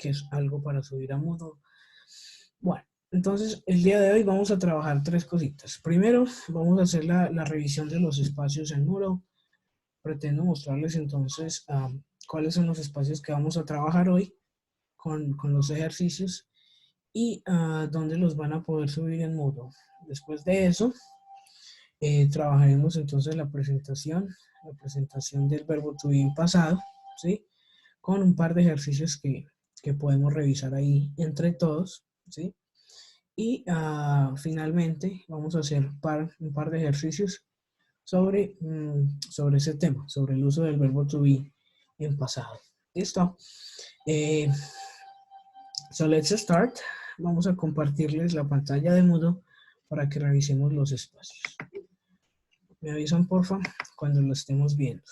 que es algo para subir a Moodle. Bueno, entonces el día de hoy vamos a trabajar tres cositas. Primero, vamos a hacer la revisión de los espacios en Moodle. Pretendo mostrarles entonces cuáles son los espacios que vamos a trabajar hoy con los ejercicios y dónde los van a poder subir en Moodle. Después de eso, trabajaremos entonces la presentación del verbo to be en pasado, ¿sí? Con un par de ejercicios que podemos revisar ahí entre todos, ¿sí? Y finalmente vamos a hacer un par de ejercicios sobre ese tema, sobre el uso del verbo to be en pasado. ¿Listo? So let's start. Vamos a compartirles la pantalla de Moodle para que revisemos los espacios. Me avisan, porfa, cuando lo estemos viendo.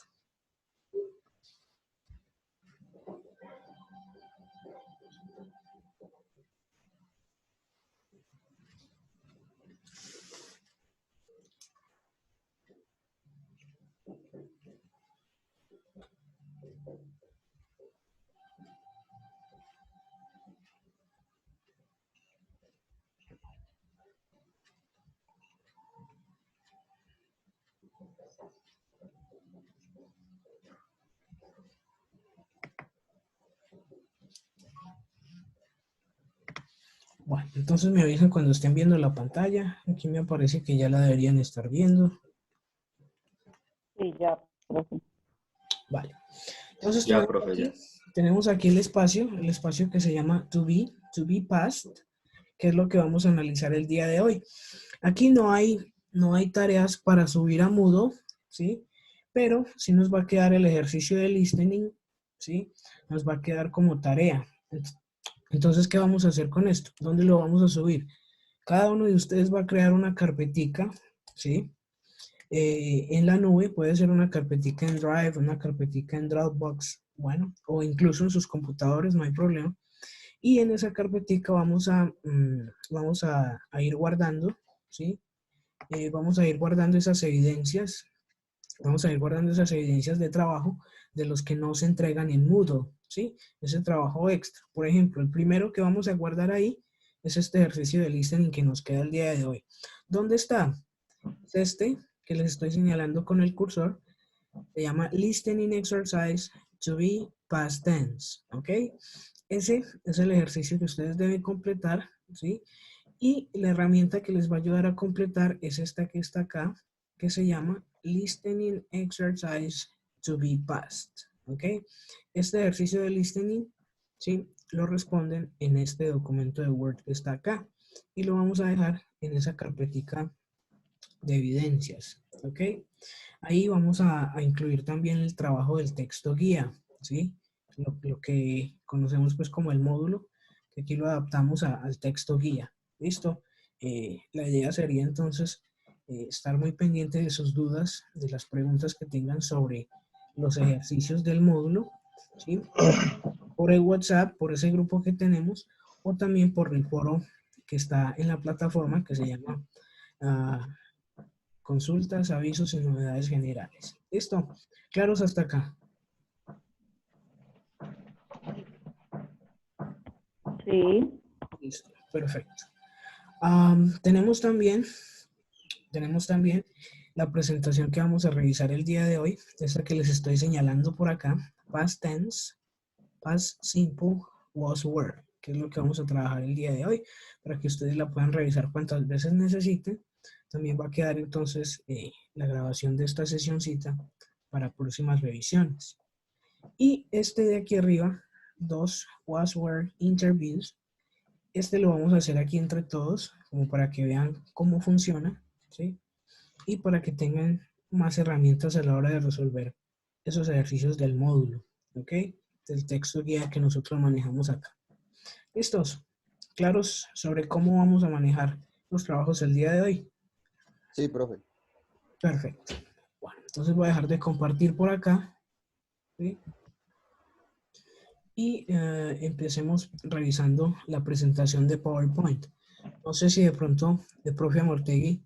Bueno, entonces me avisan cuando estén viendo la pantalla. Aquí me aparece que ya la deberían estar viendo. Sí, ya, profe. Vale. Entonces Ya, profe, ya. tenemos aquí el espacio que se llama to be past, que es lo que vamos a analizar el día de hoy. Aquí no hay tareas para subir a Moodle, ¿sí? Pero sí nos va a quedar el ejercicio de listening, ¿sí? Nos va a quedar como tarea. Entonces, ¿qué vamos a hacer con esto? ¿Dónde lo vamos a subir? Cada uno de ustedes va a crear una carpetica, ¿sí? En la nube, puede ser una carpetica en Drive, una carpetica en Dropbox, bueno, o incluso en sus computadores, no hay problema. Y en esa carpetica vamos a ir guardando, ¿sí? Vamos a ir guardando esas evidencias, de trabajo de los que no se entregan en Moodle, ¿sí? Ese trabajo extra. Por ejemplo, el primero que vamos a guardar ahí es este ejercicio de listening que nos queda el día de hoy. ¿Dónde está? Es este que les estoy señalando con el cursor. Se llama Listening Exercise to be Past Tense, ¿ok? Ese es el ejercicio que ustedes deben completar, ¿sí? Y la herramienta que les va a ayudar a completar es esta que está acá, que se llama Listening Exercise to be Past, ¿ok? Este ejercicio de listening, ¿sí? Lo responden en este documento de Word que está acá. Y lo vamos a dejar en esa carpetica de evidencias, ¿ok? Ahí vamos a incluir también el trabajo del texto guía, ¿sí? Lo que conocemos pues como el módulo, que aquí lo adaptamos al texto guía. ¿Listo? La idea sería entonces estar muy pendiente de sus dudas, de las preguntas que tengan sobre los ejercicios del módulo, ¿sí? Por el WhatsApp, por ese grupo que tenemos, o también por el foro que está en la plataforma que se llama consultas, avisos y novedades generales. ¿Listo? ¿Claros hasta acá? Sí. Listo, perfecto. Tenemos también la presentación que vamos a revisar el día de hoy, esta que les estoy señalando por acá, Past Tense, Past Simple, Was Were, que es lo que vamos a trabajar el día de hoy, para que ustedes la puedan revisar cuantas veces necesiten. También va a quedar entonces la grabación de esta sesioncita para próximas revisiones. Y este de aquí arriba, 2 Was Were Interviews, este lo vamos a hacer aquí entre todos, como para que vean cómo funciona, ¿sí? Y para que tengan más herramientas a la hora de resolver esos ejercicios del módulo, ¿ok? Del texto guía que nosotros manejamos acá. ¿Listos? ¿Claros sobre cómo vamos a manejar los trabajos el día de hoy? Sí, profe. Perfecto. Bueno, entonces voy a dejar de compartir por acá, ¿sí? Y empecemos revisando la presentación de PowerPoint. No sé si de pronto el profe Amortegui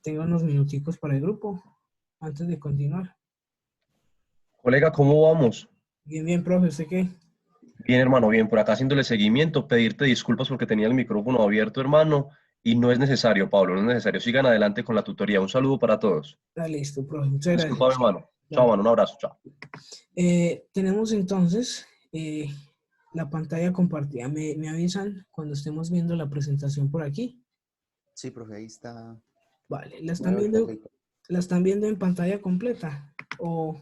tenga unos minuticos para el grupo antes de continuar. Colega, ¿cómo vamos? Bien, bien, profe, ¿usted qué? Bien, hermano, bien, por acá haciéndole seguimiento, pedirte disculpas porque tenía el micrófono abierto, hermano, y no es necesario, Pablo, no es necesario. Sigan adelante con la tutoría. Un saludo para todos. Ah, listo, profe, muchas Disculpame, gracias. hermano. Chao, Vale. mano, un abrazo, chao. Tenemos entonces la pantalla compartida. Me avisan cuando estemos viendo la presentación por aquí? Sí, profe, ahí está. Vale, Mueve el carrito. ¿la están viendo en pantalla completa? O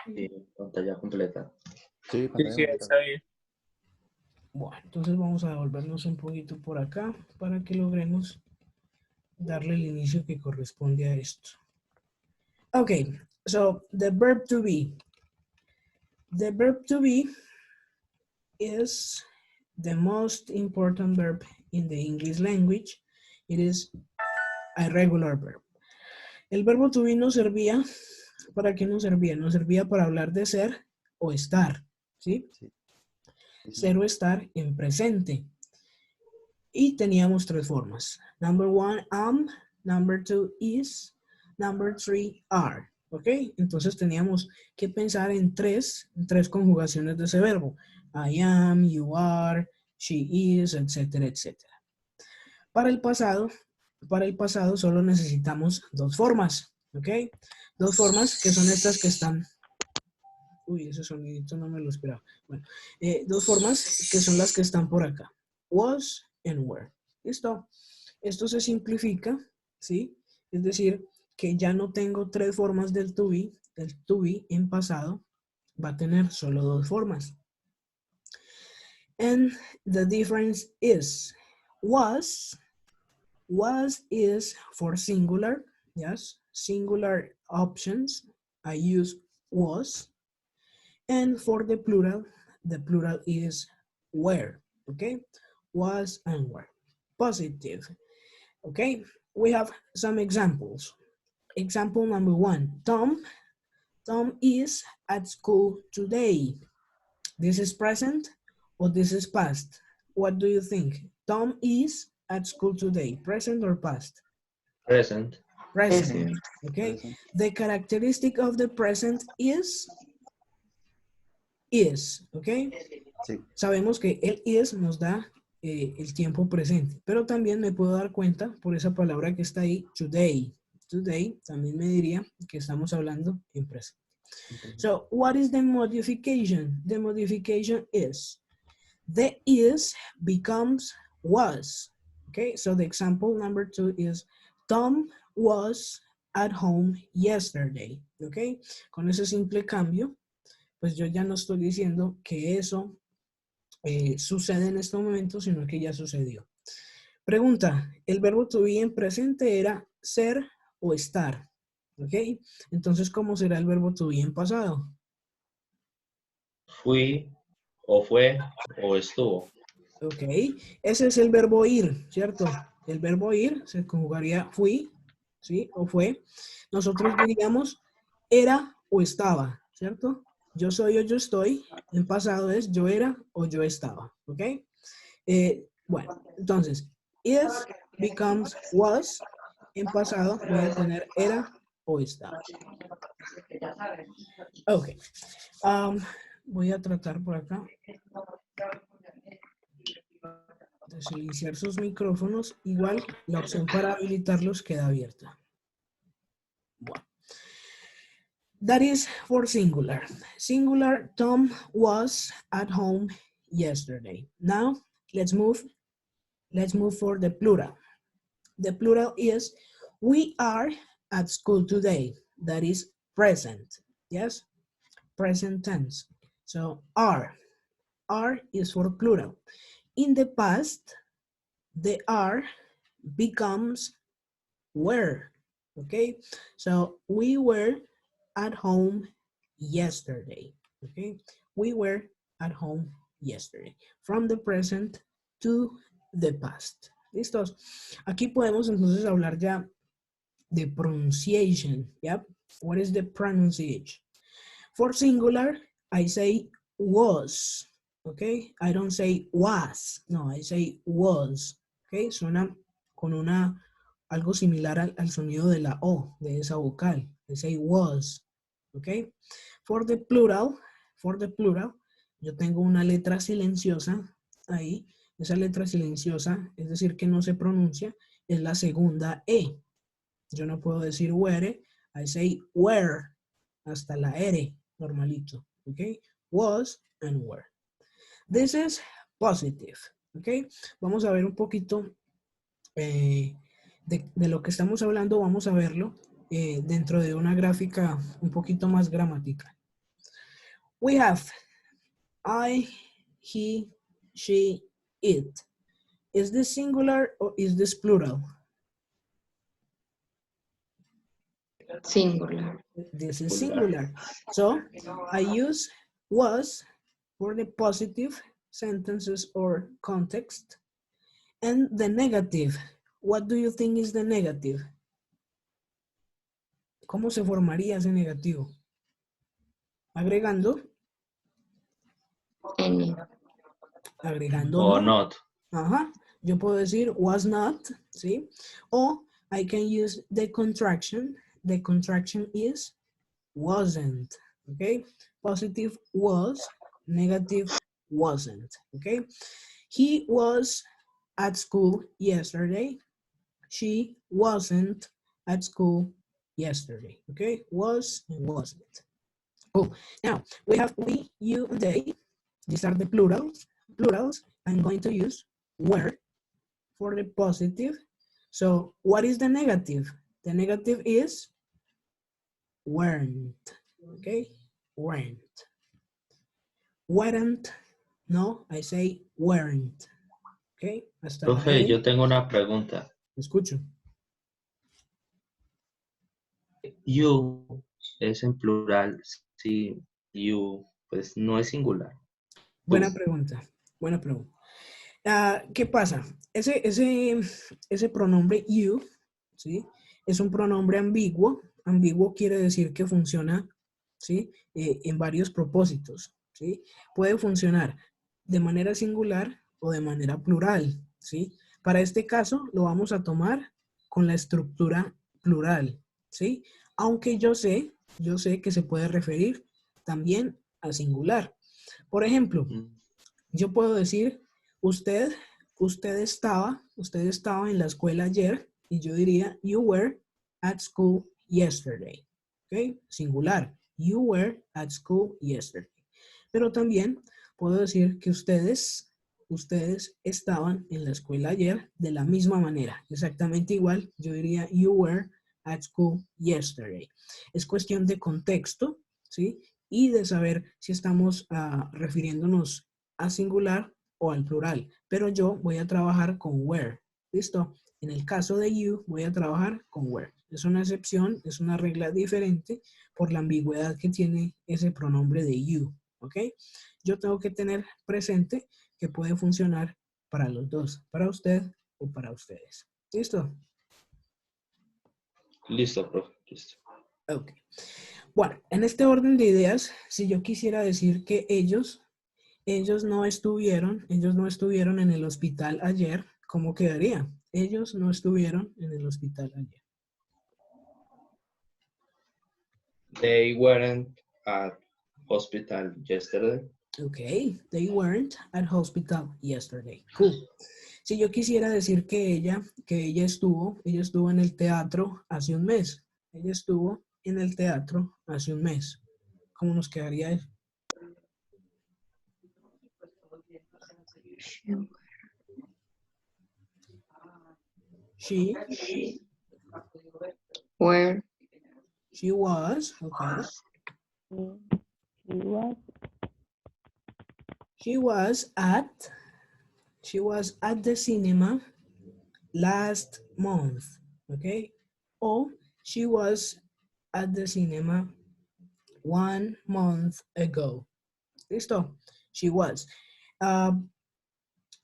Sí, pantalla completa. Sí, Sí, pantalla sí, completa. está bien. bueno, entonces vamos a devolvernos un poquito por acá para que logremos darle el inicio que corresponde a esto. Okay, so the verb to be. The verb to be is the most important verb in the English language. It is a regular verb. El verbo to be nos servía, ¿para qué nos servía? Nos servía para hablar de ser o estar, ¿sí? Sí. Ser o estar en presente. Y teníamos tres formas. Number one, am. Number two, is. Number three, are. ¿Ok? Entonces teníamos que pensar en tres conjugaciones de ese verbo. I am, you are, she is, etcétera, etcétera. Para el pasado solo necesitamos dos formas. ¿Ok? Dos formas que son estas que están... Uy, ese sonidito no me lo esperaba. Bueno, dos formas que son las que están por acá. Was and were. ¿Listo? Esto se simplifica, ¿sí? Es decir, que ya no tengo tres formas del to be. El to be en pasado va a tener solo dos formas. And the difference is was is for singular, yes, singular options. I use was. And for the plural is were, okay? Was and were. Positive. Okay, we have some examples. Example number one, Tom is at school today. This is present or this is past? What do you think? Tom is at school today, present or past? Present. Present, okay? Present. The characteristic of the present is, okay? Sí. Sabemos que el is nos da el tiempo presente, pero también me puedo dar cuenta por esa palabra que está ahí, today. Today también me diría que estamos hablando en presente. So, what is the modification? The modification is, the is becomes was. Okay, so the example number two is, Tom was at home yesterday. Okay, con ese simple cambio, pues yo ya no estoy diciendo que eso sucede en este momento, sino que ya sucedió. Pregunta, el verbo to be en presente era ser o estar, ¿ok? Entonces, ¿cómo será el verbo to be en pasado? Fui, o fue, o estuvo. ¿Ok? Ese es el verbo ir, ¿cierto? El verbo ir se conjugaría fui, ¿sí? O fue. Nosotros diríamos era o estaba, ¿cierto? Yo soy o yo estoy. En pasado es yo era o yo estaba, ¿ok? Bueno, entonces, is becomes was. En pasado voy a tener era o estaba. Ok. Voy a tratar por acá de silenciar sus micrófonos. Igual, la opción para habilitarlos queda abierta. Bueno. That is for singular. Singular, Tom was at home yesterday. Now, let's move for the plural. The plural is, we are at school today. That is present. Yes? Present tense. So, are. Are is for plural. In the past, the are becomes were. Okay? So, we were at home yesterday. Okay? We were at home yesterday. From the present to the past. ¿Listos? Aquí podemos entonces hablar ya de pronunciation. Yep. What is the pronunciation? For singular, I say was. Okay? I don't say was. No, I say was. Okay? Suena con algo similar al sonido de la O, de esa vocal. I say was. Okay? For the plural, yo tengo una letra silenciosa ahí. Esa letra silenciosa, es decir, que no se pronuncia, es la segunda E. Yo no puedo decir were, I say were, hasta la R, normalito, ¿ok? Was and were. This is positive, ¿ok? Vamos a ver un poquito de lo que estamos hablando, vamos a verlo dentro de una gráfica un poquito más gramatical. We have I, he, she, it. Is this singular or is this plural? Singular. This is singular. So I use was for the positive sentences or context. And the negative, what do you think is the negative? ¿Cómo se formaría ese negativo? Agregando. Any. Agregando Or no. not. Ajá. Yo puedo decir was not, ¿sí? O I can use the contraction. The contraction is wasn't, okay? Positive was, negative wasn't, okay? He was at school yesterday. She wasn't at school yesterday, okay? Was and wasn't. Cool. Now, we have we, you, and they. These are the plurals. I'm going to use were for the positive. So what is the negative? The negative is weren't, okay? Weren't. Weren't, no, I say weren't, okay? Hasta la Profe, R. yo tengo una pregunta. Escucho. You es en plural, sí, you, pues no es singular. Buena Tú. pregunta, buena pregunta. ¿Qué pasa? Ese pronombre you, ¿sí? Es un pronombre ambiguo. Ambiguo quiere decir que funciona, ¿sí? En varios propósitos, ¿sí? Puede funcionar de manera singular o de manera plural, ¿sí? Para este caso lo vamos a tomar con la estructura plural, ¿sí? Aunque yo sé que se puede referir también a singular. Por ejemplo, yo puedo decir, usted estaba en la escuela ayer, y yo diría, you were at school yesterday. ¿Ok? Singular. You were at school yesterday. Pero también puedo decir que ustedes estaban en la escuela ayer de la misma manera. Exactamente igual. Yo diría, you were at school yesterday. Es cuestión de contexto, ¿sí? Y de saber si estamos refiriéndonos a singular o al plural, pero yo voy a trabajar con were. ¿Listo? En el caso de you, voy a trabajar con were. Es una excepción, es una regla diferente por la ambigüedad que tiene ese pronombre de you. ¿Ok? Yo tengo que tener presente que puede funcionar para los dos, para usted o para ustedes. ¿Listo? Listo, profe, listo. Ok. Bueno, en este orden de ideas, si yo quisiera decir que ellos no estuvieron en el hospital ayer, ¿cómo quedaría? Ellos no estuvieron en el hospital ayer. They weren't at hospital yesterday. Ok, they weren't at hospital yesterday. Cool. Si yo quisiera decir que ella estuvo en el teatro hace un mes. Ella estuvo en el teatro hace un mes. ¿Cómo nos quedaría eso? She Where was, okay. She was at the cinema last month, okay? Or she was at the cinema 1 month ago. ¿Listo? She was.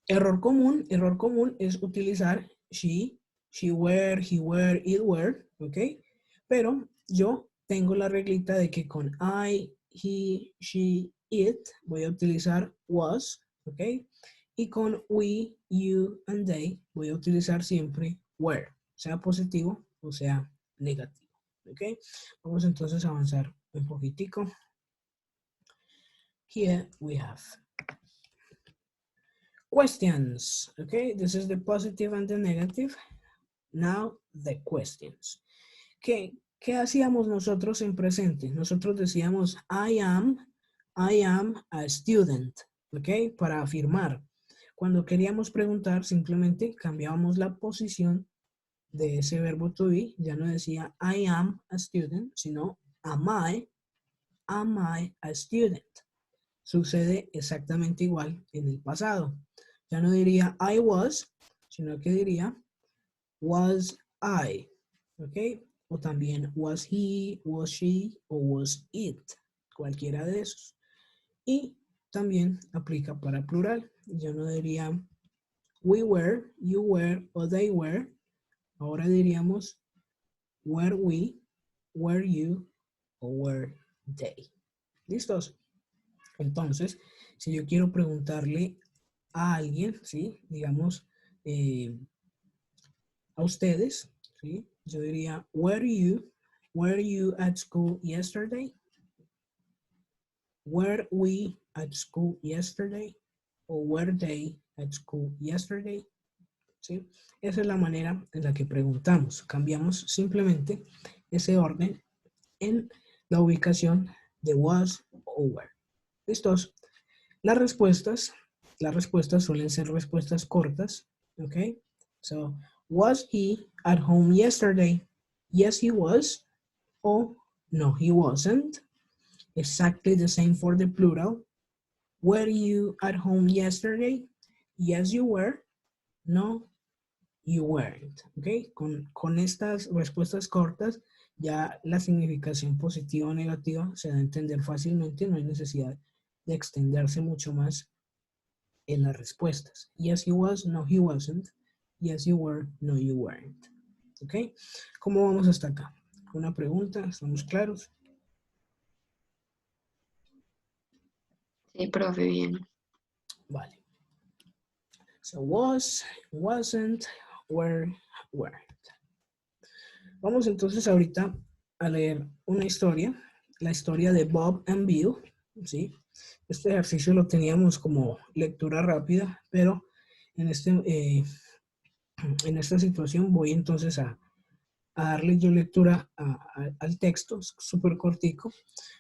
Error común es utilizar she were, he were, it were, ¿ok? Pero yo tengo la reglita de que con I, he, she, it voy a utilizar was, ¿ok? Y con we, you, and they voy a utilizar siempre were, sea positivo o sea negativo, ¿ok? Vamos entonces a avanzar un poquitico. here we have questions. Okay, this is the positive and the negative. Now the questions. ¿Qué hacíamos nosotros en presente? Nosotros decíamos I am a student. Okay, para afirmar. Cuando queríamos preguntar, simplemente cambiábamos la posición de ese verbo to be. Ya no decía I am a student, sino am I a student. Sucede exactamente igual en el pasado. Ya no diría I was, sino que diría was I. ¿Ok? O también was he, was she, o was it. Cualquiera de esos. Y también aplica para plural. Ya no diría we were, you were, o they were. Ahora diríamos were we, were you, o were they. ¿Listos? Entonces, si yo quiero preguntarle a alguien, ¿sí? Digamos, a ustedes, ¿sí? Yo diría, were you at school yesterday? Were we at school yesterday? O were they at school yesterday? ¿Sí? Esa es la manera en la que preguntamos. Cambiamos simplemente ese orden en la ubicación de was o were. ¿Listos? Las respuestas suelen ser respuestas cortas. ¿Ok? So, was he at home yesterday? Yes, he was. O no, he wasn't. Exactly the same for the plural. Were you at home yesterday? Yes, you were. No, you weren't. ¿Ok? Con estas respuestas cortas, ya la significación positiva o negativa se da a entender fácilmente. No hay necesidad de extenderse mucho más en las respuestas. Yes, he was. No, he wasn't. Yes, you were. No, you weren't. ¿Ok? ¿Cómo vamos hasta acá? Una pregunta, ¿estamos claros? Sí, profe, bien. Vale. So, was, wasn't, were, weren't. Vamos entonces ahorita a leer una historia, la historia de Bob and Bill, ¿sí? Este ejercicio lo teníamos como lectura rápida, pero en esta situación voy entonces a darle yo lectura al texto, súper cortico,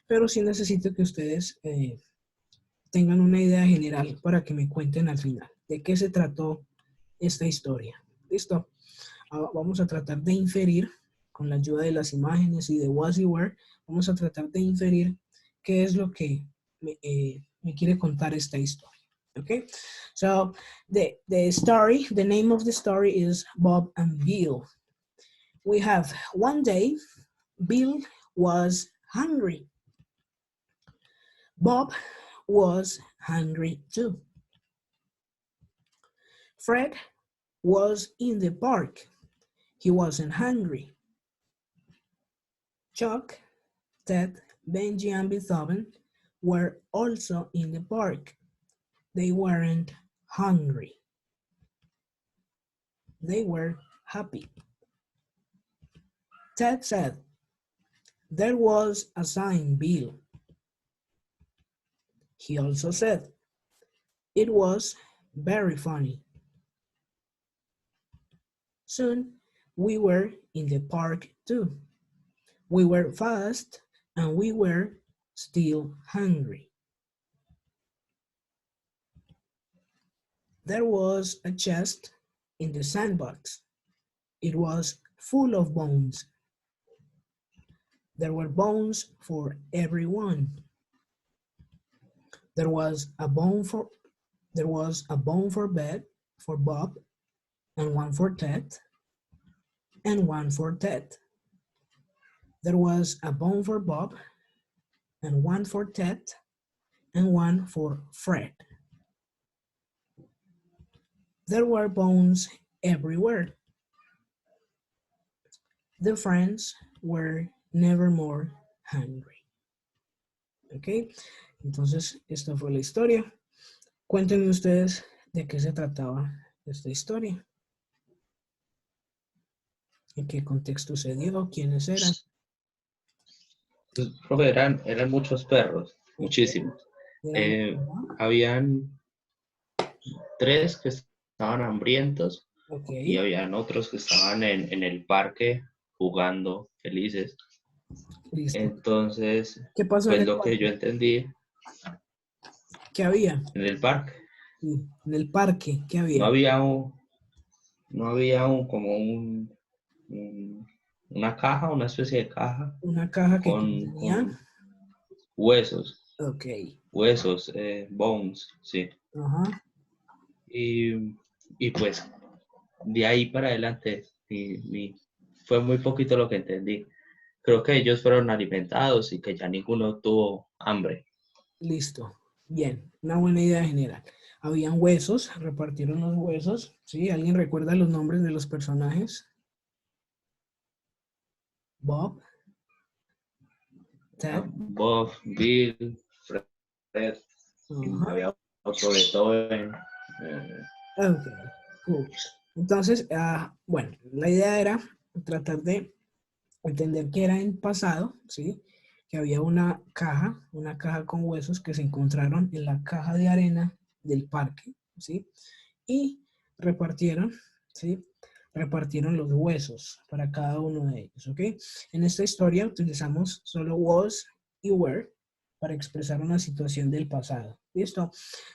pero sí necesito que ustedes tengan una idea general para que me cuenten al final de qué se trató esta historia. ¿Listo? Vamos a tratar de inferir, con la ayuda de las imágenes y de was y were, vamos a tratar de inferir qué es lo que me quiere contar esta historia. Okay, so the name of the story is Bob and Bill. We have one day, Bill was hungry. Bob was hungry too. Fred was in the park. He wasn't hungry. Chuck, Ted, Benji, and Beethoven were also in the park. They weren't hungry. They were happy. Ted said, "There was a sign, Bill." He also said, "It was very funny." Soon, we were in the park too. We were fast and we were still hungry. There was a chest in the sandbox. It was full of bones. There were bones for everyone. There was a bone for bed for Bob, and one for Ted, and one for Ted. There was a bone for Bob, and one for Ted, and one for Fred. There were bones everywhere. The friends were never more hungry. ¿Ok? Entonces, esta fue la historia. Cuéntenme ustedes de qué se trataba esta historia. ¿En qué contexto se dio? ¿Quiénes eran? Pues, profe, eran muchos perros, muchísimos. Habían 3 que estaban hambrientos Ok, y habían otros que estaban en el parque jugando felices. listo. Entonces, ¿Qué pasó en pues el lo que yo parque? entendí ¿Qué había? en el parque, Sí, en el parque, ¿qué no había? había un, no había un, como una caja, una especie de caja Una caja que con contenía. huesos, Ok, bones, sí. ajá, Y pues de ahí para adelante fue muy poquito lo que entendí. Creo que ellos fueron alimentados y que ya ninguno tuvo hambre. listo. Bien, una buena idea general. Habían huesos, repartieron los huesos. ¿Sí? ¿Alguien recuerda los nombres de los personajes? Bob, Ted. Bob, Bill, Fred, y Ajá. había otro Beethoven. Ok, cool. Entonces, bueno, la idea era tratar de entender que era en pasado, ¿sí? Que había una caja con huesos que se encontraron en la caja de arena del parque, ¿sí? Y repartieron, ¿sí? Repartieron los huesos para cada uno de ellos, ¿ok? En esta historia utilizamos solo was y were para expresar una situación del pasado. ¿Listo?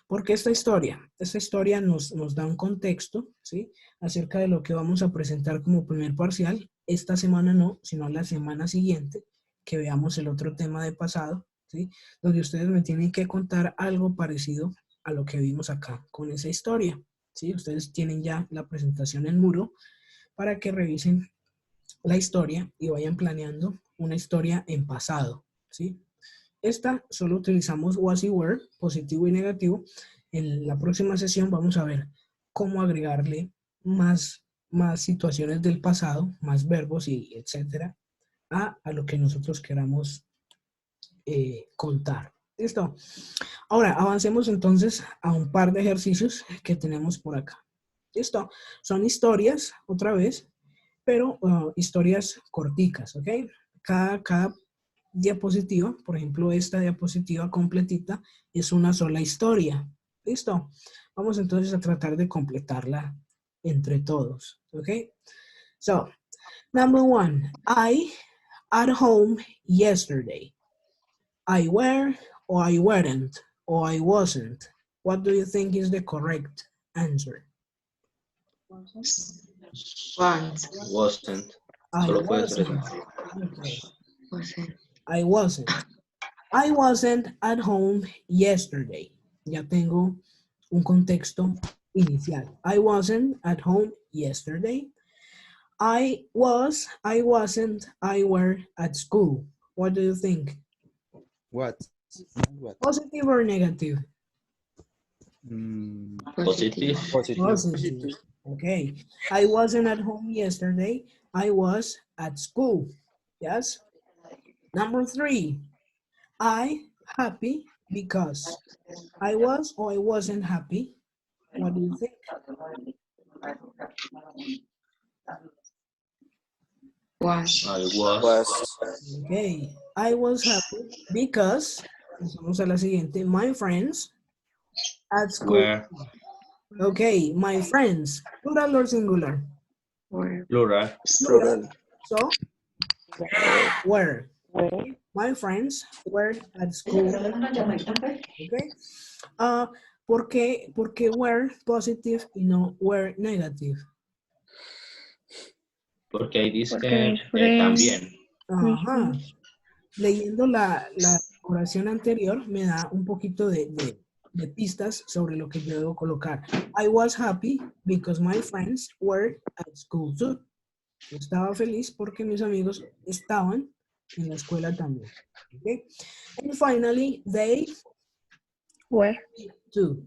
Porque esta historia? Esta historia nos da un contexto, ¿sí? Acerca de lo que vamos a presentar como primer parcial. Esta semana no, sino la semana siguiente, que veamos el otro tema de pasado, ¿sí? Donde ustedes me tienen que contar algo parecido a lo que vimos acá con esa historia, ¿sí? Ustedes tienen ya la presentación en muro para que revisen la historia y vayan planeando una historia en pasado, ¿sí? Esta solo utilizamos was y were, positivo y negativo. En la próxima sesión vamos a ver cómo agregarle más situaciones del pasado, más verbos y etcétera, a lo que nosotros queramos contar. ¿Listo? Ahora, avancemos entonces a un par de ejercicios que tenemos por acá. ¿Listo? Son historias, otra vez, pero historias corticas, ¿ok? Cada diapositiva, por ejemplo, esta diapositiva completita es una sola historia. ¿Listo? Vamos entonces a tratar de completarla entre todos, ¿ok? So, number 1, I at home yesterday. I were, or I weren't, or I wasn't. What do you think is the correct answer? Once. Wasn't. I Solo puede ser eso. wasn't. Okay. Wasn't. I wasn't. I wasn't at home yesterday. Ya tengo un contexto inicial. I wasn't at home yesterday. I wasn't, I were at school. What do you think? What? What? Positive or negative? Positive. Positive. Positive. Okay. I wasn't at home yesterday. I was at school. Yes. Number 3. I happy because I was or I wasn't happy. What do you think? Was. I was. Okay. I was happy because, vamos a la siguiente, my friends at school. Were. Okay, my friends, plural or singular? Were. Plural. Plural. So, were. Where? My friends were at school. Okay. ¿Por qué were positive y no were negative? Porque ahí dice Porque friends. también. Ajá. Leyendo la oración anterior me da un poquito de pistas sobre lo que yo debo colocar. I was happy because my friends were at school too. Yo estaba feliz porque mis amigos estaban en la escuela también. Okay. And finally, they Where? too.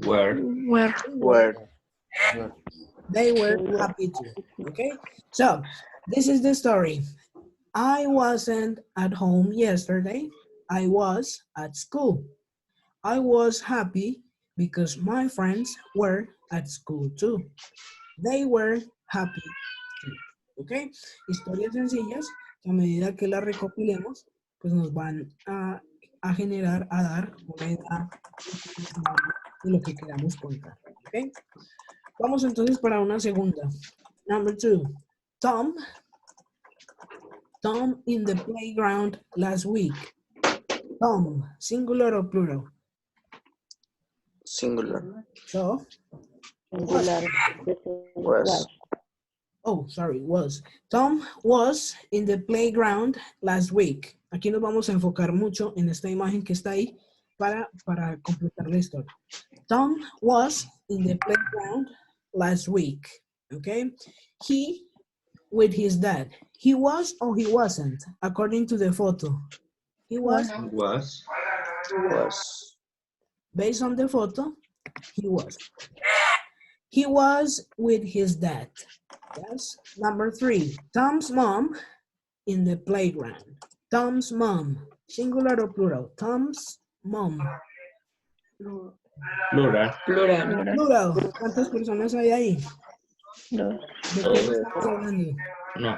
Were. Where? Where? They were happy too. Okay. So this is the story. I wasn't at home yesterday. I was at school. I was happy because my friends were at school too. They were happy too. ¿Ok? Historias sencillas que a medida que las recopilemos pues nos van a generar, a dar una edad de lo que queramos contar. ¿Ok? Vamos entonces para una segunda. Number 2. Tom in the playground last week. Tom, singular or plural? Singular. So, Singular. Was. oh, sorry, was. Tom was in the playground last week. Aquí nos vamos a enfocar mucho en esta imagen que está ahí para completar la historia. Tom was in the playground last week. Okay? He with his dad. He was or he wasn't, according to the photo. He was. Was. Was. Based on the photo, he was. He was with his dad. Yes. Number 3, Tom's mom in the playground. Tom's mom, singular or plural? Tom's mom. Plural. Plural. Plural. ¿Cuántas personas hay ahí? Dos. ¿De quién estamos hablando? No.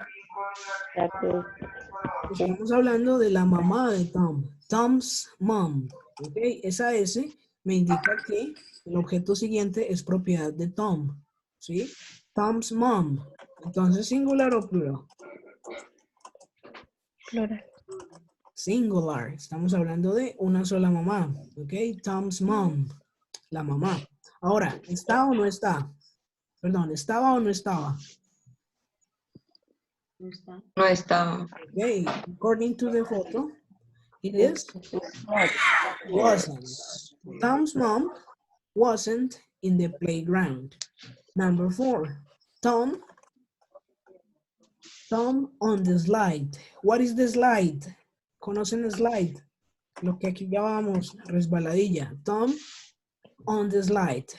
Estamos hablando de la mamá de Tom. Tom's mom. ¿Ok? Esa S me indica que el objeto siguiente es propiedad de Tom. ¿Sí? Tom's mom. Entonces, ¿singular o plural? Plural. Singular. Estamos hablando de una sola mamá. ¿Ok? Tom's mom. La mamá. Ahora, ¿está o no está? Perdón, ¿estaba o no estaba? No estaba. Okay, according to the photo, it is wasn't. Tom's mom wasn't in the playground. Number 4, Tom on the slide. What is the slide? ¿Conocen el slide? Lo que aquí llamábamos resbaladilla. Tom on the slide.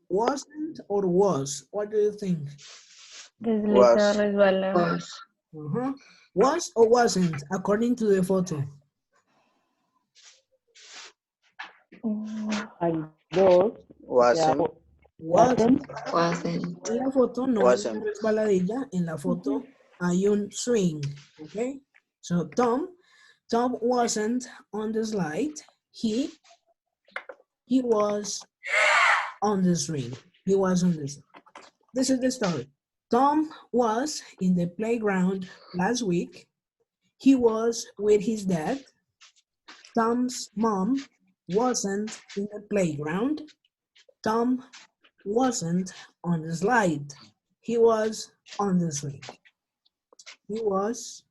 Wasn't or was? What do you think? Desliza, Was. resbala. Was. Was or wasn't, according to the photo? Hay dos. Wasn't. Wasn't. Wasn't. En la foto no hay Wasn't. una resbaladilla, en la foto hay un swing, ¿ok? So Tom wasn't on the slide. He was on the swing. He was on the swing. This is the story. Tom was in the playground last week. He was with his dad. Tom's mom wasn't in the playground. Tom wasn't on the slide. He was on the swing. He was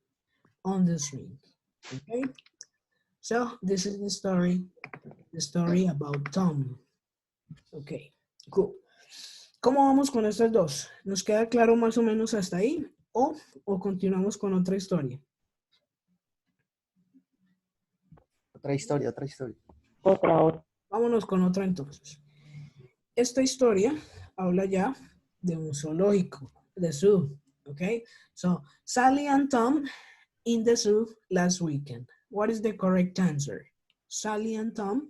on the swing. Okay? So this is the story about Tom. Okay, cool. ¿Cómo vamos con estas dos? ¿Nos queda claro más o menos hasta ahí? ¿O continuamos con otra historia? Otra historia. Otra. Vámonos con otra entonces. Esta historia habla ya de un zoológico, de zoo, okay? So, Sally and Tom in the zoo last weekend. What is the correct answer? Sally and Tom.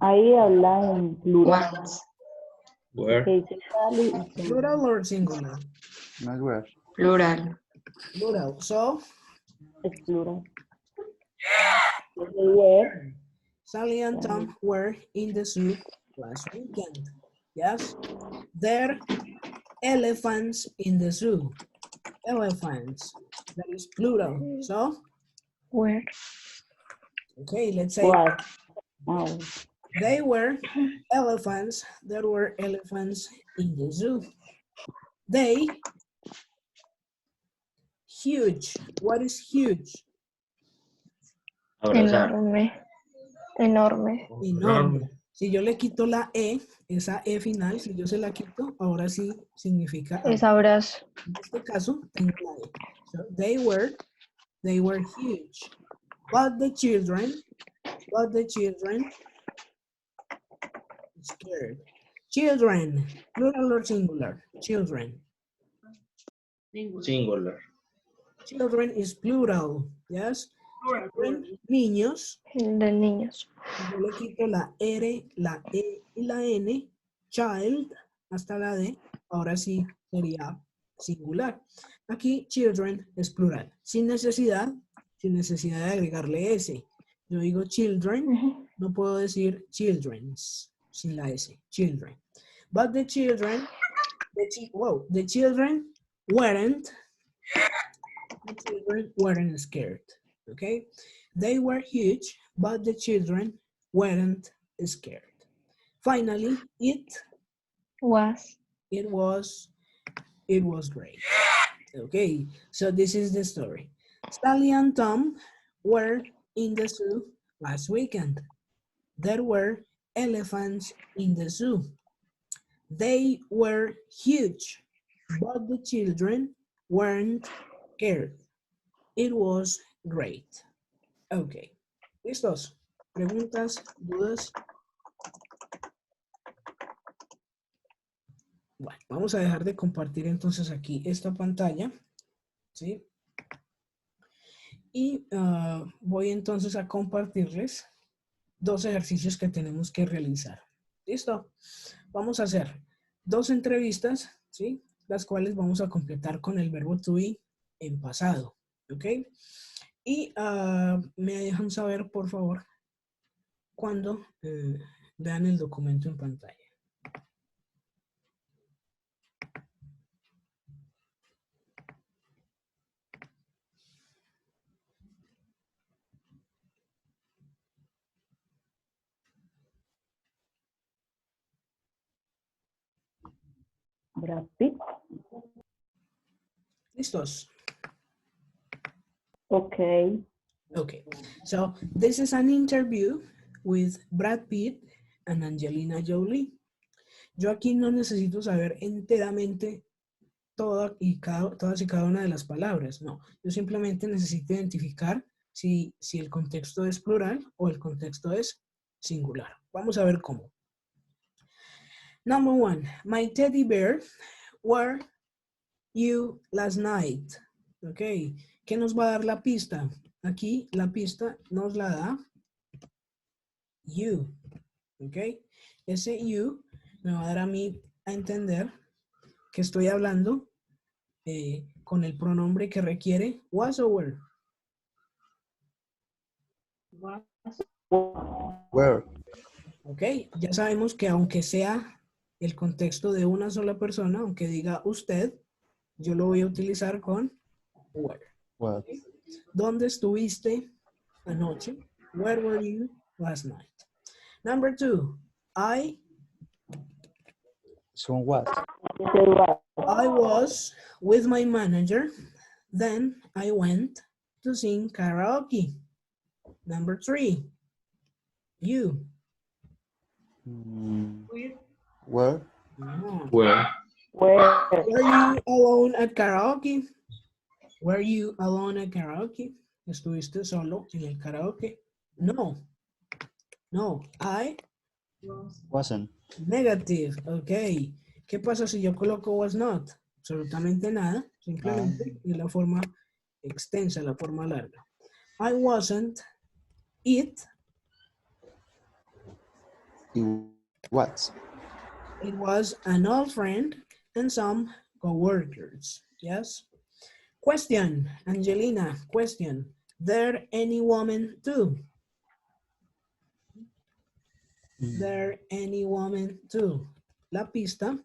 Ahí habla en plural. Once. Where. Que dice Sally y Tom. Plural or singular? No es where. Plural. Plural. So, Es plural. Where. Sally and Tom were in the zoo last weekend. Yes? There elephants in the zoo. Elephants. That is plural. So, Where. okay, let's say Was. Oh. they were elephants. There were elephants in the zoo. They, huge. What is huge? Abrazar. Enorme. Enorme. Si yo le quito la E, esa E final, si yo se la quito, ahora sí significa Es abrazo. En este caso, tengo la E. So they were huge. But the children scared. Children, plural or singular? Children. Singular. Children is plural, yes? Children, niños. De niños. Yo le quito la R, la E y la N. Child, hasta la D. Ahora sí sería singular. Aquí children es plural, sin necesidad de agregarle S. Yo digo children, Ujú. no puedo decir children's sin la S, children. But the children, the children weren't scared, okay? They were huge, but the children weren't scared. Finally, it Was. was great. Okay, so this is the story. Sally and Tom were in the zoo last weekend. There were elephants in the zoo. They were huge, but the children weren't scared. It was great. Ok. ¿Listos? ¿Preguntas? ¿Dudas? Bueno, vamos a dejar de compartir entonces aquí esta pantalla. ¿Sí? Y voy entonces a compartirles 2 ejercicios que tenemos que realizar. ¿Listo? Vamos a hacer 2 entrevistas, ¿sí? Las cuales vamos a completar con el verbo to be en pasado. ¿Ok? Y me dejan saber, por favor, cuando vean el documento en pantalla. Brad Pitt. ¿Listos? Okay. Okay, so this is an interview with Brad Pitt and Angelina Jolie. Yo aquí no necesito saber enteramente todas y cada una de las palabras, no. Yo simplemente necesito identificar si el contexto es plural o el contexto es singular. Vamos a ver cómo. Number 1, my teddy bear, were you last night? Ok, ¿qué nos va a dar la pista? Aquí la pista nos la da you, ¿ok? Ese you me va a dar a mí a entender que estoy hablando con el pronombre que requiere was o were. Where? ¿Ok? Ya sabemos que aunque sea el contexto de una sola persona, aunque diga usted, yo lo voy a utilizar con were. What? ¿Dónde estuviste anoche? Where were you last night? Number 2, Son what? I was with my manager. Then I went to sing karaoke. Number 3, you. Where? No. Where? Where? Were you alone at karaoke? Were you alone at karaoke? ¿Estuviste solo en el karaoke? No. No. I Wasn't. negative. Ok. ¿Qué pasa si yo coloco was not? Absolutamente nada. Simplemente es la forma extensa, la forma larga. I wasn't. It What? It was an old friend and some co-workers. Yes? Question, Angelina, question. There any woman too? There any woman too? La pista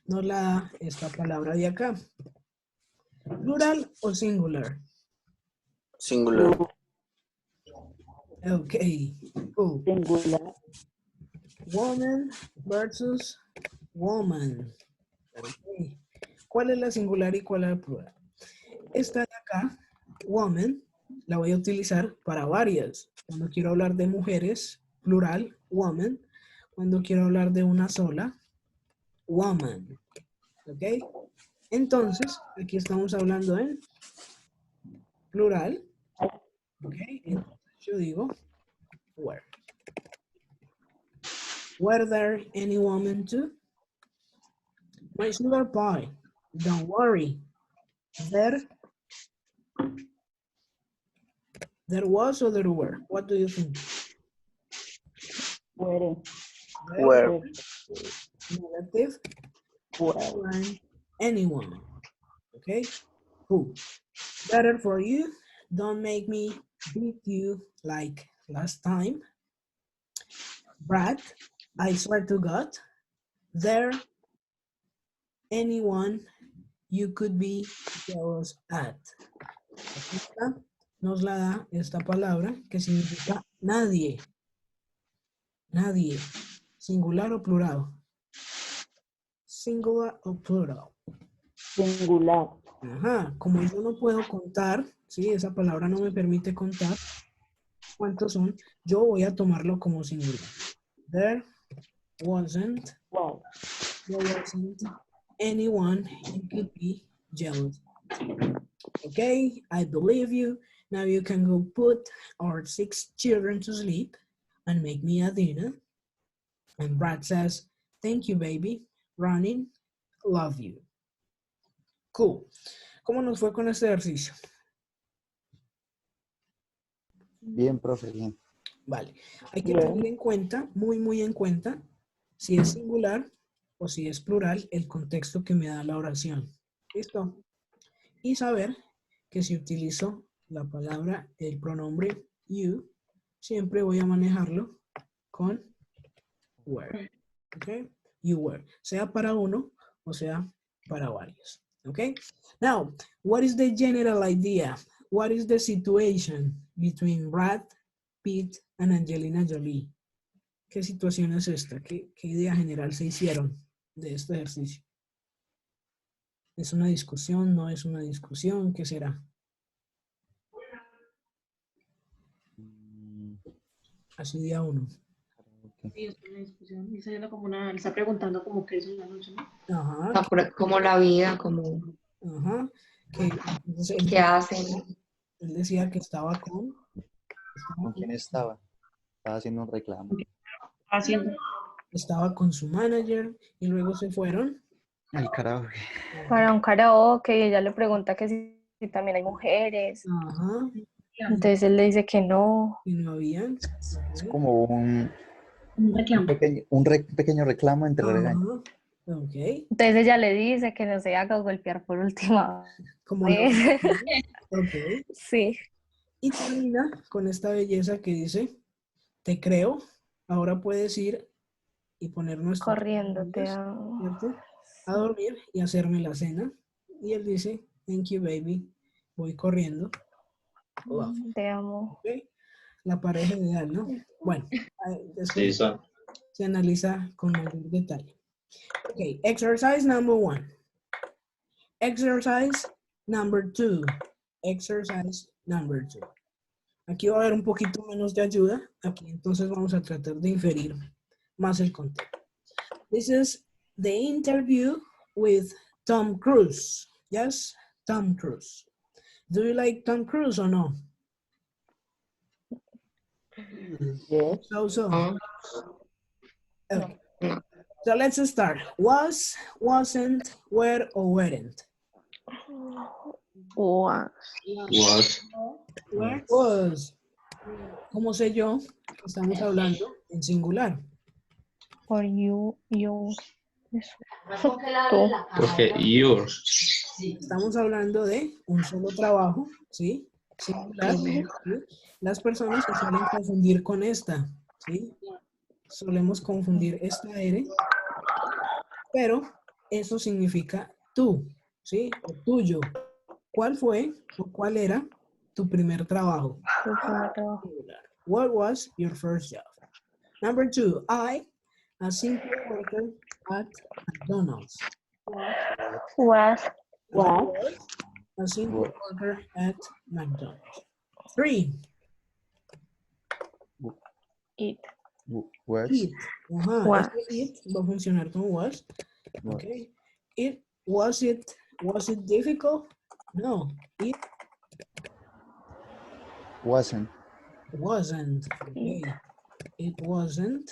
nos la da esta palabra de acá. ¿Plural o singular? Singular. Okay, cool. Singular. Woman versus woman. Okay. ¿Cuál es la singular y cuál es la plural? Esta de acá, woman, la voy a utilizar para varias. Cuando quiero hablar de mujeres, plural, woman. Cuando quiero hablar de una sola, woman. ¿Ok? Entonces, aquí estamos hablando en plural. ¿Ok? Entonces yo digo, were. Were there any women too? My sugar pie. Don't worry. There was or there were? What do you think? Where? Where? Negative. Where? Weren't anyone. Okay, cool. Better for you. Don't make me beat you like last time. Brad, I swear to God, there anyone you could be jealous at. Esta nos la da esta palabra que significa nadie. Nadie. Singular o plural. Singular o plural. Singular. Ajá, como yo no puedo contar, ¿sí? Esa palabra no me permite contar cuántos son, yo voy a tomarlo como singular. There wasn't anyone you could be jealous. Okay, I believe you. Now you can go put our 6 children to sleep and make me a dinner. And Brad says, thank you, baby. Running, love you. Cool. ¿Cómo nos fue con este ejercicio? Bien, profe, bien. Vale. Hay que Bien. tener en cuenta, muy en cuenta, si es singular o si es plural, el contexto que me da la oración. ¿Listo? Y saber que si utilizo la palabra, el pronombre you, siempre voy a manejarlo con were. ¿Ok? You were. Sea para uno o sea para varios. ¿Ok? Now, what is the general idea? What is the situation between Brad Pitt and Angelina Jolie? ¿Qué situación es esta? ¿Qué idea general se hicieron de este ejercicio? ¿Es una discusión? ¿No es una discusión? ¿Qué será? Así día uno. Sí, es una discusión. Y está haciendo como una, le está preguntando como qué es una noche, ¿no? Ajá. Como la vida, como Ajá. Entonces, qué hacen. él decía que estaba con... ¿Con quién estaba? Estaba haciendo un reclamo. Haciendo. Estaba con su manager y luego se fueron. Ay, carajo. Para un karaoke y ella le pregunta que si también hay mujeres. Ajá. Entonces él le dice que no. Y no habían. Es como un reclamo. pequeño reclamo entre regaños. Ajá. Ok. Entonces ella le dice que no se haga golpear por última Como la... vez. Ok. Sí. Y termina con esta belleza que dice, te creo, ahora puedes ir y poner nuestro Corriendo, te amo. ¿cierto? A dormir y hacerme la cena. Y él dice, thank you, baby. Voy corriendo. Love. Te amo. ¿Ok? La pareja ideal, ¿no? Bueno, Sí, después son. se analiza con mayor detalle. Ok, exercise number 1. Exercise number 2. Exercise number 2. Aquí va a haber un poquito menos de ayuda. Aquí entonces vamos a tratar de inferir más el contexto. This is the interview with Tom Cruise. Yes, Tom Cruise. Do you like Tom Cruise or no? Yes. So. ¿No? Okay. No. So let's start. Was, wasn't, were, or weren't? Was. Was. Was. ¿Cómo sé yo que estamos hablando en singular? For you. Eso. Tú. Porque yours. Estamos hablando de un solo trabajo, ¿sí? Singular. ¿Sí? Las personas se suelen confundir con esta, ¿sí? Solemos confundir esta R, pero eso significa tú, ¿sí? O tuyo. ¿Cuál fue o cuál era tu primer trabajo? Tu primer trabajo. What was your first job? Number 2, I, a simple worker at McDonald's. Was. A simple worker at McDonald's. 3, It. Was. it. Ajá, Was. este it va a funcionar con was. Okay. Was it difficult? No, it Wasn't. wasn't. Okay. It wasn't.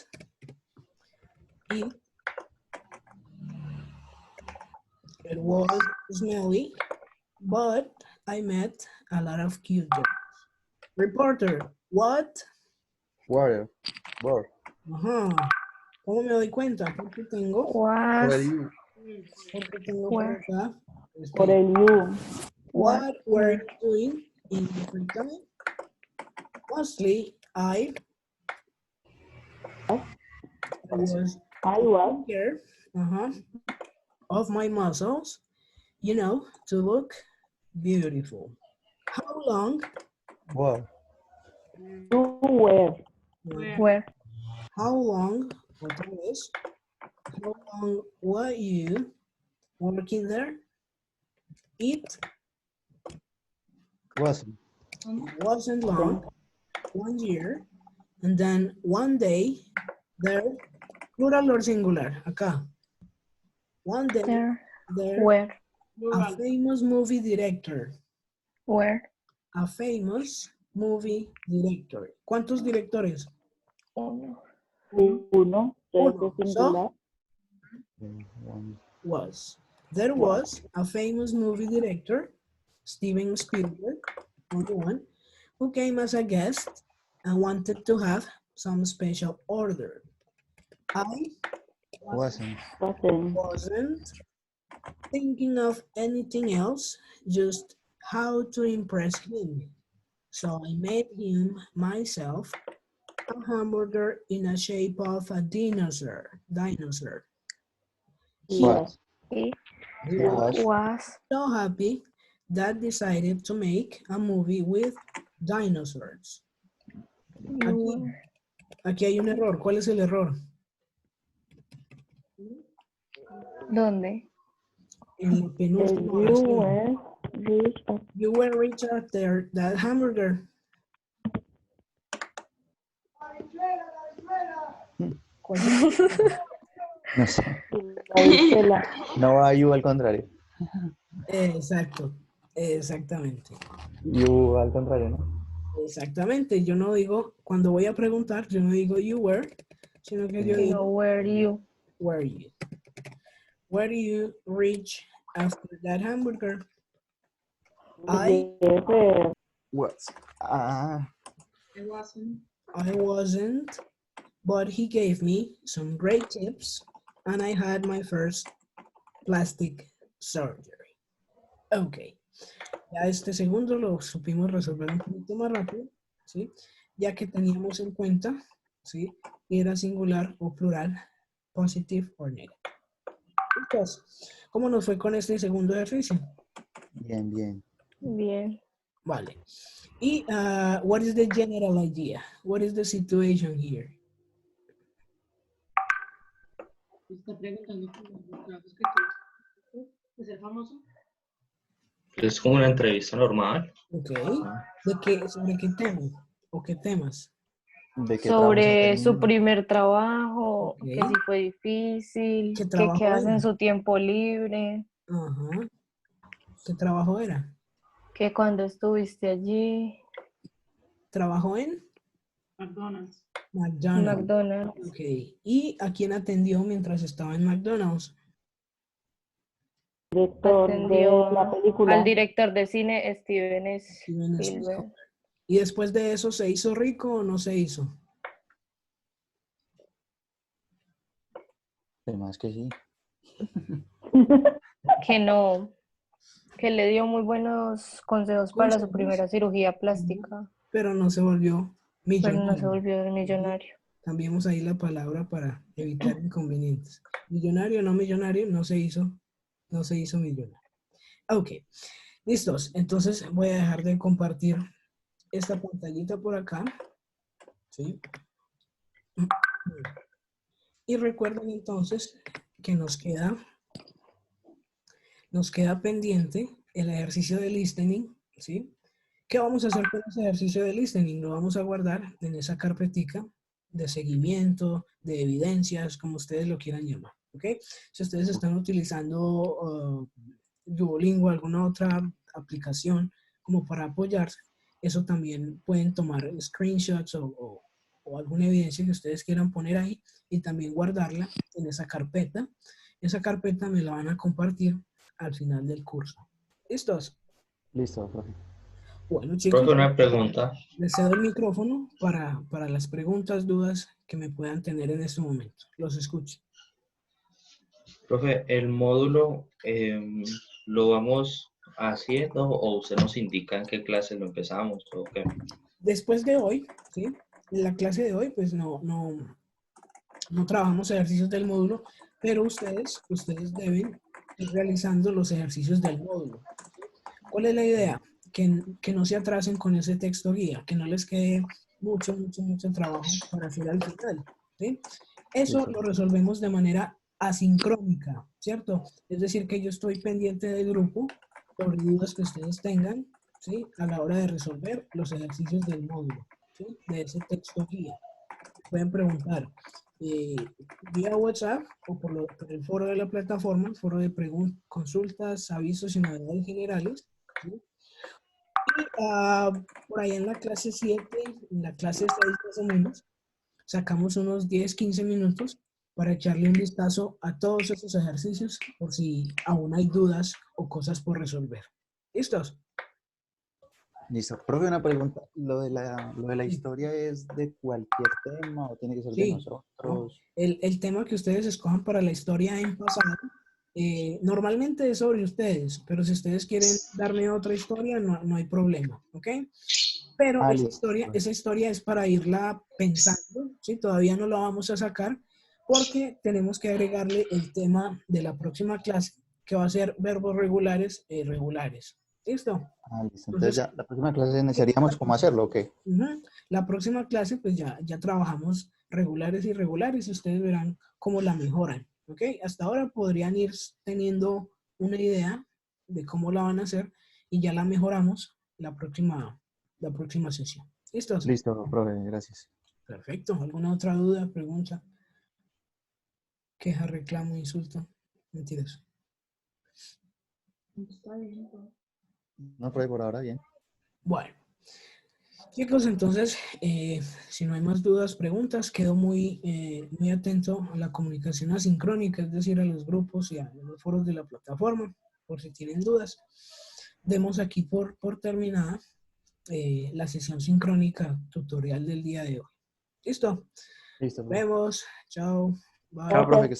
It was smelly, but I met a lot of cute girls. Reporter, what? Were. Ajá. ¿Cómo me doy cuenta? Porque tengo Was. Porque tengo por Where. acá. Por espera. el you. What were you doing in your free time? Mostly, I was I was. care of my muscles, you know, to look beautiful. How long? Wow. You were. Where. How long? Otra vez. How long were you working there? It Wasn't. wasn't long, 1 year, and then one day there, plural or singular, acá. One day there, Where. a famous movie director. Where. A famous movie director. ¿Cuántos directores? Uno. Uno. Uno. Es singular. One. Was. There was a famous movie director, Steven Spielberg, only one, who came as a guest and wanted to have some special order. I Wasn't. wasn't thinking of anything else, just how to impress him. So I made him myself a hamburger in the shape of a dinosaur. Was. He He Was. was. so happy that decided to make a movie with dinosaurs. You Aquí hay un error. ¿Cuál es el error? ¿Dónde? En la penúltima oración. You were rich after that hamburger. ¿Cuál es? No sé. No va you al contrario. Exacto. Exactamente. You al contrario, ¿no? Exactamente. Yo no digo, cuando voy a preguntar, yo no digo you were, sino que yo Sino digo were you. were you. Were you rich after that hamburger? I Was. Ah. I wasn't, but he gave me some great tips and I had my first plastic surgery. Ok. Ya este segundo lo supimos resolver un poquito más rápido, ¿sí? Ya que teníamos en cuenta, ¿sí? Era singular o plural, positive or negative. Entonces, ¿cómo nos fue con este segundo ejercicio? Bien, bien. Bien. Vale. Y, what is the general idea? What is the situation here? Está preguntando por los trabajos que tuvo de ser famoso. Es como una entrevista normal. Ok. ¿De qué, sobre qué tema? ¿O qué temas? ¿De qué trabajos ha Sobre su tenido? primer trabajo, Ok. que si fue difícil, ¿Qué que trabajo qué hace era? en su tiempo libre, Ajá. ¿Qué trabajo era? que cuando estuviste allí, ¿Trabajó en? McDonald's. McDonald's. McDonald's. Ok. ¿Y a quién atendió mientras estaba en McDonald's? Director de Atendió la película. al director de cine Steven Steven Spielberg. ¿Y después de eso se hizo rico o no se hizo? Además que sí. Que no, que le dio muy buenos consejos para su Consejos. primera cirugía plástica, Pero no se volvió pero no se millonario. volvió millonario. Cambiemos ahí la palabra para evitar inconvenientes. Millonario o no millonario, no se hizo millonario. Ok, listos. Entonces voy a dejar de compartir esta pantallita por acá. ¿Sí? Y recuerden entonces que nos queda pendiente el ejercicio de listening, ¿sí? ¿Qué vamos a hacer con ese ejercicio de listening? Lo vamos a guardar en esa carpetica de seguimiento, de evidencias, como ustedes lo quieran llamar, ¿ok? Si ustedes están utilizando Duolingo, alguna otra aplicación como para apoyarse, eso también pueden tomar screenshots o alguna evidencia que ustedes quieran poner ahí y también guardarla en esa carpeta. Esa carpeta me la van a compartir al final del curso. ¿Listos? Listo, profe. Bueno, chicos, Profe, una pregunta. les cedo el micrófono para las preguntas, dudas que me puedan tener en este momento. Los escucho. Profe, ¿el módulo lo vamos haciendo o usted nos indica en qué clase lo empezamos o qué? Después de hoy, ¿sí? En la clase de hoy, pues no trabajamos ejercicios del módulo, pero ustedes deben ir realizando los ejercicios del módulo. ¿Cuál es la idea? Que no se atrasen con ese texto guía, que no les quede mucho trabajo para hacer al final, ¿sí? Eso Listo. lo resolvemos de manera asincrónica, ¿cierto? Es decir, que yo estoy pendiente del grupo por dudas que ustedes tengan, ¿sí? A la hora de resolver los ejercicios del módulo, ¿sí? De ese texto guía. Pueden preguntar vía WhatsApp o por el foro de la plataforma, el foro de consultas, avisos y novedades generales, ¿sí? Y por ahí en la clase 7, en la clase 6 más o menos, sacamos unos 10-15 minutos para echarle un vistazo a todos esos ejercicios por si aún hay dudas o cosas por resolver. ¿Listos? Listo. Profe, una pregunta. ¿Lo de la Sí. historia es de cualquier tema o tiene que ser de Sí, ¿no? nosotros? El tema que ustedes escojan para la historia en pasado, normalmente es sobre ustedes, pero si ustedes quieren darme otra historia, no hay problema, ¿ok? Pero Listo. esa historia es para irla pensando, ¿sí? Todavía no la vamos a sacar porque tenemos que agregarle el tema de la próxima clase, que va a ser verbos regulares e irregulares. ¿Listo? Listo. Entonces Entonces, ya la próxima clase necesitaríamos cómo hacerlo, ¿o qué? la próxima clase, pues ya trabajamos regulares y irregulares y ustedes verán cómo la mejoran, ¿ok? Hasta ahora podrían ir teniendo una idea de cómo la van a hacer y ya la mejoramos la próxima sesión. ¿Listos? Listo, profe, gracias. Perfecto. ¿Alguna otra duda, pregunta? Queja, reclamo, insulto. Mentiras. Está bien, profe. No, profe, por ahora bien. Bueno. Chicos, entonces, si no hay más dudas, preguntas, quedo muy atento a la comunicación asincrónica, es decir, a los grupos y a los foros de la plataforma, por si tienen dudas. Demos aquí por terminada la sesión sincrónica tutorial del día de hoy. ¿Listo? Listo, Nos profe. vemos. Chao. Bye. Chao, profe, que